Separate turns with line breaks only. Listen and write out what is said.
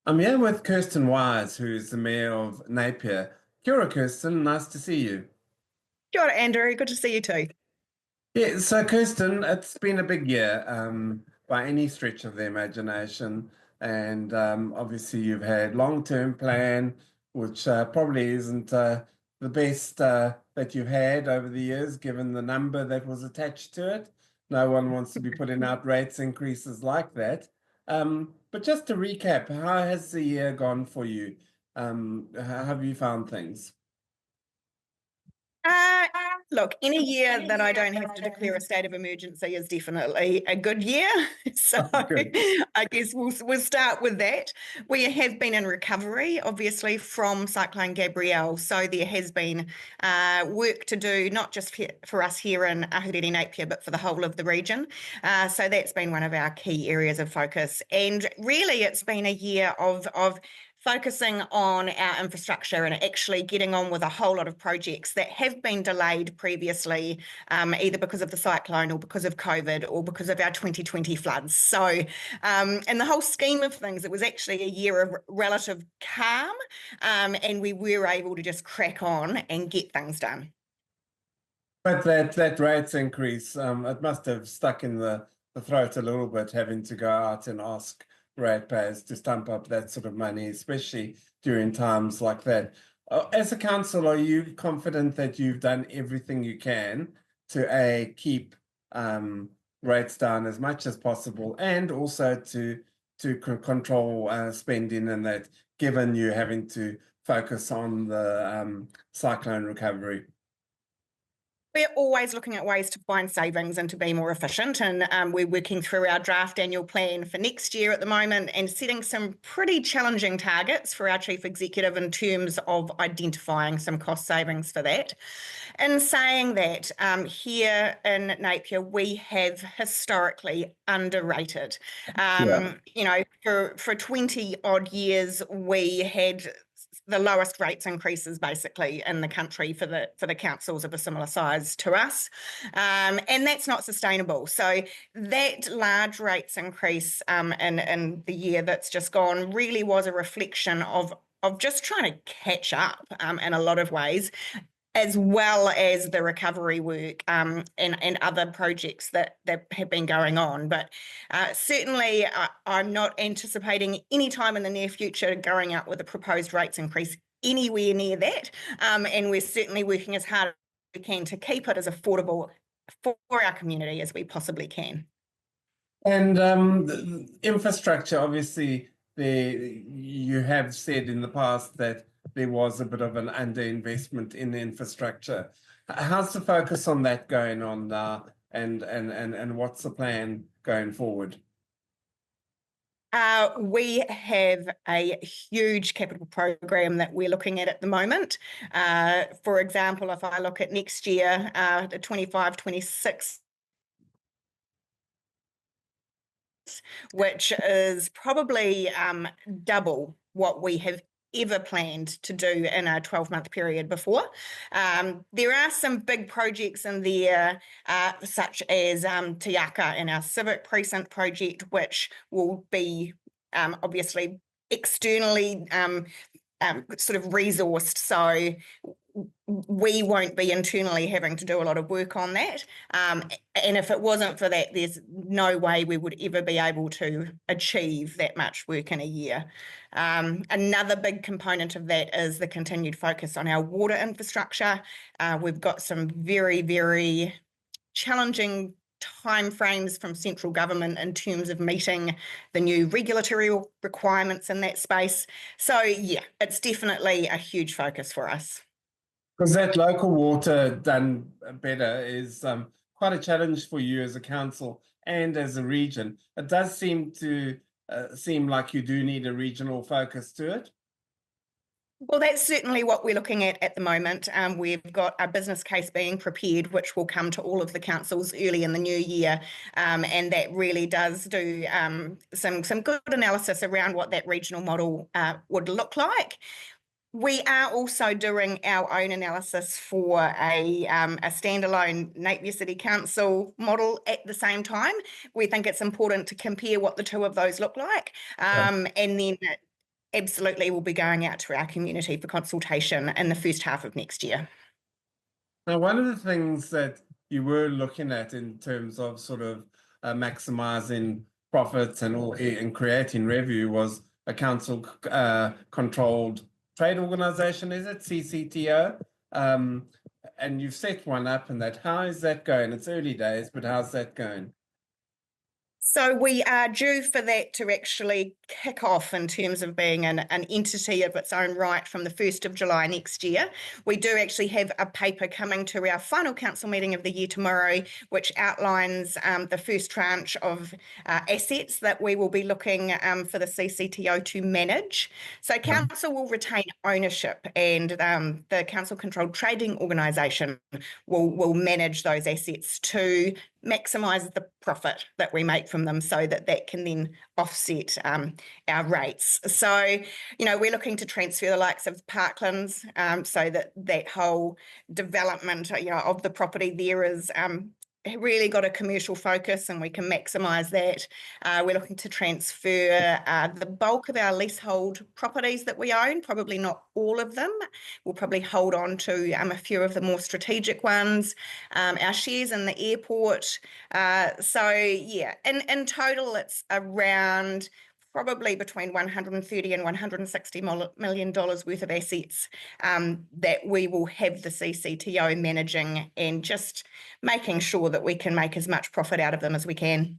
I'm here with Kirsten Wise, who's the Mayor of Napier. Kia ora, Kirsten. Nice to see you.
Kia ora, Andrew. Good to see you too.
Yeah, so Kirsten, it's been a big year by any stretch of the imagination. And obviously, you've had long-term plan, which probably isn't the best that you've had over the years, given the number that was attached to it. No one wants to be putting out rates increases like that. But just to recap, how has the year gone for you? How have you found things?
Uh, Look, any year that I don't have to declare a state of emergency is definitely a good year. So
Good.
I guess we'll start with that. We have been in recovery, obviously, from Cyclone Gabrielle. So there has been work to do, not just for us here in Ahuriri Napier, but for the whole of the region. So that's been one of our key areas of focus. And really, it's been a year of focusing on our infrastructure and actually getting on with a whole lot of projects that have been delayed previously, either because of the cyclone or because of COVID or because of our 2020 floods. So, in the whole scheme of things, it was actually a year of relative calm, and we were able to just crack on and get things done.
But that rates increase, it must have stuck in the throat a little bit, having to go out and ask ratepayers to stump up that sort of money, especially during times like that. As a council, are you confident that you've done everything you can to keep rates down as much as possible, and also to control spending, and that, given you having to focus on the cyclone recovery?
We're always looking at ways to find savings and to be more efficient. And we're working through our draft annual plan for next year at the moment and setting some pretty challenging targets for our chief executive in terms of identifying some cost savings for that. In saying that, here in Napier, we have historically underrated.
Yeah.
For 20 odd years, we had the lowest rates increases basically in the country for the councils of a similar size to us, and that's not sustainable. So that large rates increase in the year that's just gone really was a reflection of just trying to catch up in a lot of ways, as well as the recovery work and other projects that have been going on. But certainly, I'm not anticipating any time in the near future going out with a proposed rates increase anywhere near that. And we're certainly working as hard as we can to keep it as affordable for our community as we possibly can.
And the infrastructure, obviously, you have said in the past that there was a bit of an underinvestment in the infrastructure. How's the focus on that going on now, and what's the plan going forward?
We have a huge capital program that we're looking at the moment. For example, if I look at next year, the 25-26, which is probably double what we have ever planned to do in a 12-month period before. There are some big projects in there, such as Te Aka and our civic precinct project, which will be obviously externally sort of resourced. So we won't be internally having to do a lot of work on that. And if it wasn't for that, there's no way we would ever be able to achieve that much work in a year. Another big component of that is the continued focus on our water infrastructure. We've got some very, very challenging timeframes from central government in terms of meeting the new regulatory requirements in that space. So yeah, it's definitely a huge focus for us.
Because that local water done better is quite a challenge for you as a council and as a region. It does seem like you do need a regional focus to it.
Well, that's certainly what we're looking at the moment. We've got a business case being prepared, which will come to all of the councils early in the new year, and that really does do some good analysis around what that regional model would look like. We are also doing our own analysis for a standalone Napier City Council model at the same time. We think it's important to compare what the two of those look like, and then absolutely will be going out to our community for consultation in the first half of next year.
Now, one of the things that you were looking at in terms of sort of maximizing profits and creating revenue was a council controlled trade organization, is it CCTO? And you've set one up and that. How is that going? It's early days, but how's that going?
So we are due for that to actually kick off in terms of being an entity of its own right from the 1st of July next year. We do actually have a paper coming to our final council meeting of the year tomorrow, which outlines the first tranche of assets that we will be looking for the CCTO to manage. So council will retain ownership, and the council-controlled trading organisation will manage those assets to maximise the profit that we make from them, so that can then offset our rates. So, we're looking to transfer the likes of Parklands, so that whole development, of the property there is really got a commercial focus, and we can maximise that. We're looking to transfer the bulk of our leasehold properties that we own, probably not all of them. We'll probably hold on to a few of the more strategic ones, our shares in the airport. So yeah, in total, it's around probably between $130 and $160 million worth of assets that we will have the CCTO managing, and just making sure that we can make as much profit out of them as we can.